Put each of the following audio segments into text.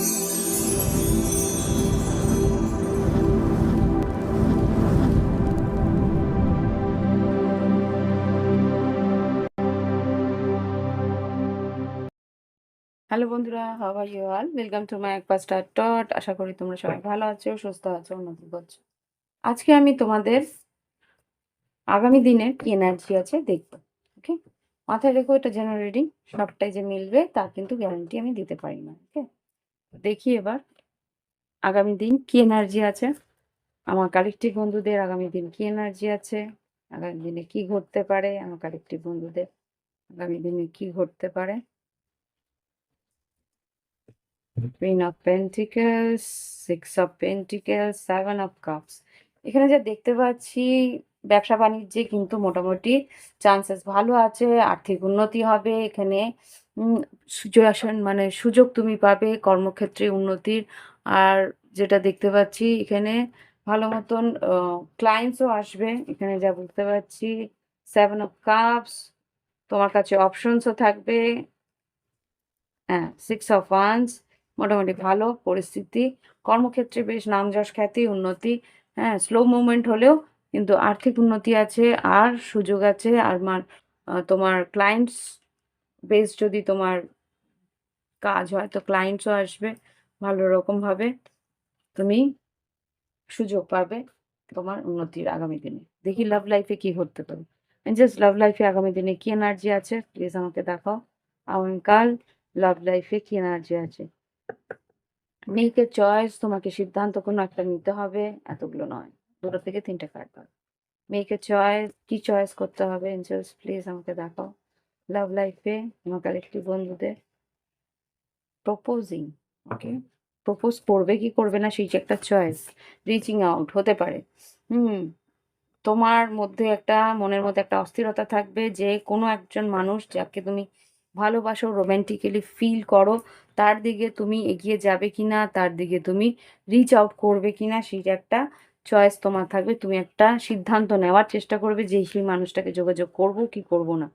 Hello বন্ধুরা, how are you all? Welcome to my একপাস্টার টট। আশা করি তোমরা সবাই ভালো আছো, সুস্থ আছো, উন্নতি করছো। আজকে আমি তোমাদের আগামী দিনের কি এনার্জি আছে দেখবো। ওকে, মাথায় রেখো এটা জেনারেল রিডিং, সবটাই যে মিলবে তার কিন্তু গ্যারান্টি আমি দিতে পারি না। ওকে, দেখি এবার আগামী দিন কি এনার্জি আছে, আমার কালেকটিভ বন্ধুদের আগামী দিন কি এনার্জি আছে, আগামী দিনে কি ঘটতে পারে, আমার কালেকটিভ বন্ধুদের আগামী দিনে কি ঘটতে পারে। Queen of Pentacles, Six of Pentacles, Seven of Cups. এখানে যা দেখতে পাচ্ছি ব্যবসা বাণিজ্যে কিন্তু মোটামুটি চান্সেস ভালো আছে, আর্থিক উন্নতি হবে এখানে। সিচুয়েশন মানে সুযোগ তুমি পাবে কর্মক্ষেত্রে উন্নতির। আর যেটা দেখতে পাচ্ছি এখানে ভালো মতন ক্লায়েন্টসও আসবে, এখানে যা বুঝতে পারছি। সেভেন অফ কাপস, তোমার কাছে অপশনসও থাকবে। হ্যাঁ, সিক্স অফ ওয়ান্স, মোটামুটি ভালো পরিস্থিতি, কর্মক্ষেত্রে বেশ নাম যশ খ্যাতি উন্নতি। হ্যাঁ, স্লো মুভমেন্ট হলেও কিন্তু আর্থিক উন্নতি আছে আর সুযোগ আছে। আর তোমার ক্লায়েন্টস বেস যদি তোমার কাজ হয় তো ক্লায়েন্টসও আসবে ভালো রকমভাবে, তুমি সুযোগ পাবে তোমার উন্নতির আগামী দিনে। দেখি লাভ লাইফে কি ঘটতে পারে। জাস্ট লাভ লাইফে আগামী দিনে কি এনার্জি আছে প্লিজ আমাকে দেখাও। আগামীকাল লাভ লাইফে কি এনার্জি আছে। মেক এ চয়েস, তোমাকে সিদ্ধান্ত কোনো একটা নিতে হবে, এতগুলো নয়, দুটো থেকে তিনটে কার্ড পাবে। মেক এ চয়েস, কি চয়েস করতে হবে এঞ্জেলস প্লিজ আমাকে দেখাও। লাভ লাইফে আমার কালেকটিভ বন্ধুদের প্রপোজিং, ওকে, প্রপোজ করবে কি করবে না সেই যে একটা চয়েস, রিচিং আউট হতে পারে। তোমার মধ্যে একটা মনের মধ্যে একটা অস্থিরতা থাকবে যে কোনো একজন মানুষ যাকে তুমি ভালোবাসো, রোম্যান্টিক্যালি ফিল করো, তার দিকে তুমি এগিয়ে যাবে কিনা, তার দিকে তুমি রিচ আউট করবে কিনা সেই একটা চয়েস তোমার থাকবে। তুমি একটা সিদ্ধান্ত নেওয়ার চেষ্টা করবে যে সেই মানুষটাকে যোগাযোগ করব কি করব না।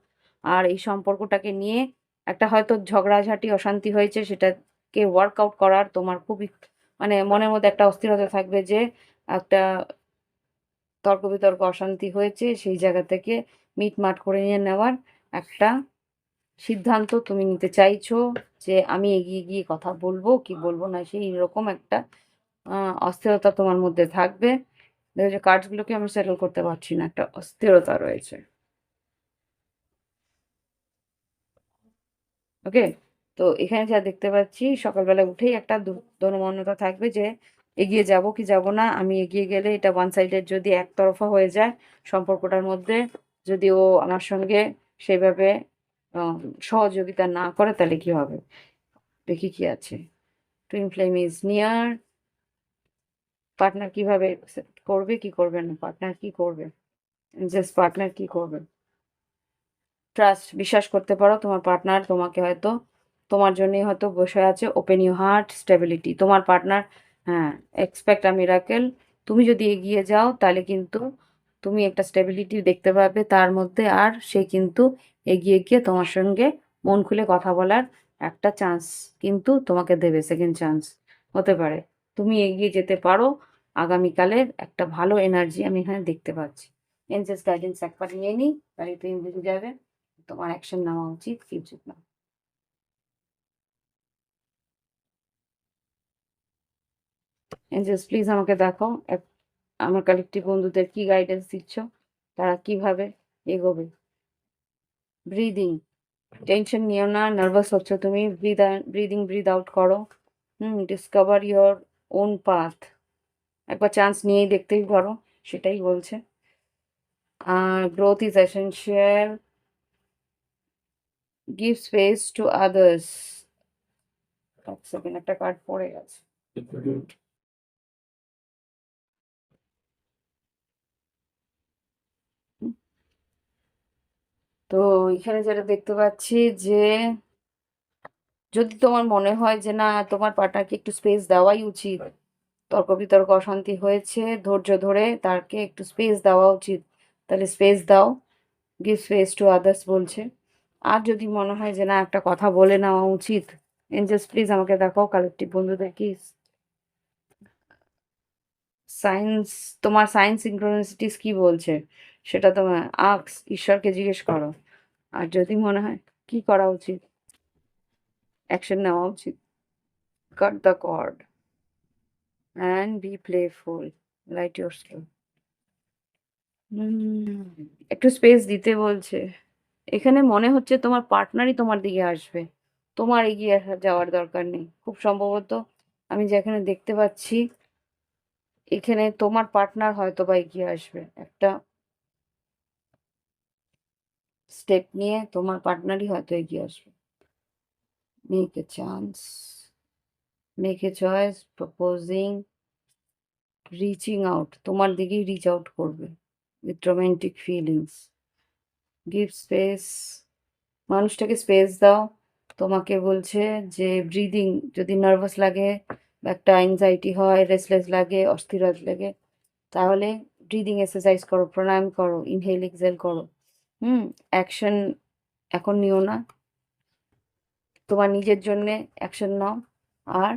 আর এই সম্পর্কটাকে নিয়ে একটা হয়তো ঝগড়াঝাটি অশান্তি হয়েছে, সেটাকে ওয়ার্কআউট করার তোমার খুবই মানে মনের মধ্যে একটা অস্থিরতা থাকবে যে একটা তর্ক বিতর্ক অশান্তি হয়েছে, সেই জায়গা থেকে মিটমাট করে নিয়ে নেওয়ার একটা সিদ্ধান্ত তুমি নিতে চাইছো যে আমি এগিয়ে গিয়ে কথা বলবো কি বলবো না, সেই রকম একটা অস্থিরতা তোমার মধ্যে থাকবে। দেখো যে কার্ডসগুলোকে আমি সেটেল করতে পারছি না, একটা অস্থিরতা রয়েছে। ওকে, তো এখানে যা দেখতে পাচ্ছি সকালবেলা উঠেই একটা দোনমনতা থাকবে যে এগিয়ে যাব কি যাব না। আমি এগিয়ে গেলে এটা ওয়ান সাইডেড যদি একতরফা হয়ে যায় সম্পর্কটার মধ্যে, যদি ও আমার সঙ্গে সেভাবে আহ, সহযোগিতা না করে তাহলে কি হবে। দেখি কি আছে। Twin flame is near, partner কিভাবে করবে কি করবে না, পার্টনার কি করবে, জাস্ট পার্টনার কি করবে। ট্রাস্ট, বিশ্বাস করতে পারো তোমার পার্টনার তোমাকে হয়তো তোমার জন্যই হয়তো বসে আছে। ওপেন ইউ হার্ট, স্টেবিলিটি, তোমার পার্টনার, হ্যাঁ, এক্সপেক্ট আ মিরাকেল। তুমি যদি এগিয়ে যাও তাহলে কিন্তু তুমি একটা স্টেবিলিটি দেখতে পাবে তার মধ্যে, আর সে কিন্তু এগিয়ে গিয়ে তোমার সঙ্গে মন খুলে কথা বলার একটা চান্স কিন্তু তোমাকে দেবে, সেকেন্ড চান্স হতে পারে। তুমি এগিয়ে যেতে পারো, আগামীকালের একটা ভালো এনার্জি আমি এখানে দেখতে পাচ্ছি। এনজেস গাইডেন্স একবার নিয়ে নিই, তাহলে তুমি বুঝে যাবে তোমার অ্যাকশন নেওয়া উচিত কি উচিত না। এঞ্জেলস প্লিজ আমাকে দেখো আমার কালেকটিভ বন্ধুদের কি গাইডেন্স দিচ্ছ, তারা কিভাবে এগোবে। ব্রিদিং, টেনশন নিও না, নার্ভাস হচ্ছ তুমি, ব্রিদিং ব্রিদ আউট করো। ডিসকভার ইয়োর ওন পাথ, একবার চান্স নিয়েই দেখতেই পারো, সেটাই বলছে। আর growth is essential, give space to others. এক সেকেন্ড, একটা কার্ড পড়ে গেছে। তো এখানে যেটা দেখতে পাচ্ছি যে যদি তোমার মনে হয় যে না তোমার পার্টনারকে একটু স্পেস দেওয়াই উচিত, তর্ক বিতর্ক অশান্তি হয়েছে, ধৈর্য ধরে তাকে একটু স্পেস দেওয়া উচিত, তাহলে স্পেস দাও, গিভ স্পেস টু আদার্স বলছে। আর যদি মনে হয় যে না একটা কথা বলে নেওয়া উচিত, এঞ্জেলস প্লিজ আমাকে দেখাও কালেকটিভ বন্ধুদের কি সায়েন্স, তোমার সায়েন্স সিনক্রোনিসিটিস কি বলছে সেটা তোমার আক্স, ঈশ্বরকে জিজ্ঞেস করো। আর যদি মনে হয় কি করা উচিত, অ্যাকশন নেওয়া উচিত, cut the cord and be playful, light your skill. একটু স্পেস দিতে বলছে। এখানে মনে হচ্ছে তোমার পার্টনারই তোমার দিকে আসবে, তোমার এগিয়ে যাওয়ার দরকার নেই খুব সম্ভবত। আমি যেখানে দেখতে পাচ্ছি এখানে তোমার পার্টনার হয়তো বা এগিয়ে আসবে, একটা স্টেপ নিয়ে তোমার পার্টনারই হয়তো এগিয়ে আসবে। Make a chance, make a choice, proposing, reaching out, তোমার দিকেই রিচ আউট করবে with romantic feelings. Give space, মানুষটাকে স্পেস দাও। তোমাকে বলছে যে ব্রিদিং, যদি নার্ভাস লাগে বা একটা অ্যাংজাইটি হয়, রেস্টলেস লাগে, অস্থির লাগে, তাহলে ব্রিদিং এক্সারসাইজ করো, প্রাণায়াম করো, ইনহেল এক্সেল করো। অ্যাকশন এখন নিও না, তোমার নিজের জন্যে অ্যাকশন নাও। আর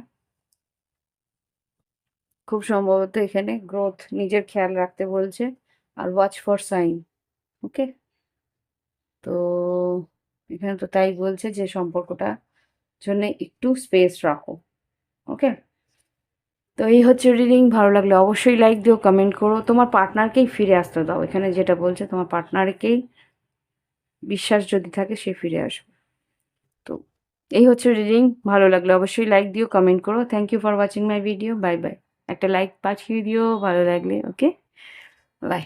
খুব সম্ভবত এখানে গ্রোথ, নিজের খেয়াল রাখতে বলছে। আর ওয়াচ ফর সাইন। ওকে, তো এখানে তো তাই বলছে যে সম্পর্কটা জন্য একটু স্পেস রাখো। ওকে, তো এই হচ্ছে রিডিং। ভালো লাগলে অবশ্যই লাইক দিও, কমেন্ট করো, তোমার পার্টনারকেই ফিরে আসতে দাও। এখানে যেটা বলছে তোমার পার্টনারকেই বিশ্বাস যদি থাকে সে ফিরে আসবে। তো এই হচ্ছে রিডিং। ভালো লাগলে অবশ্যই লাইক দিও, কমেন্ট করো। Thank you for watching my video. Bye bye. একটা লাইক পাঠিয়ে দিও ভালো লাগলে। Okay, by.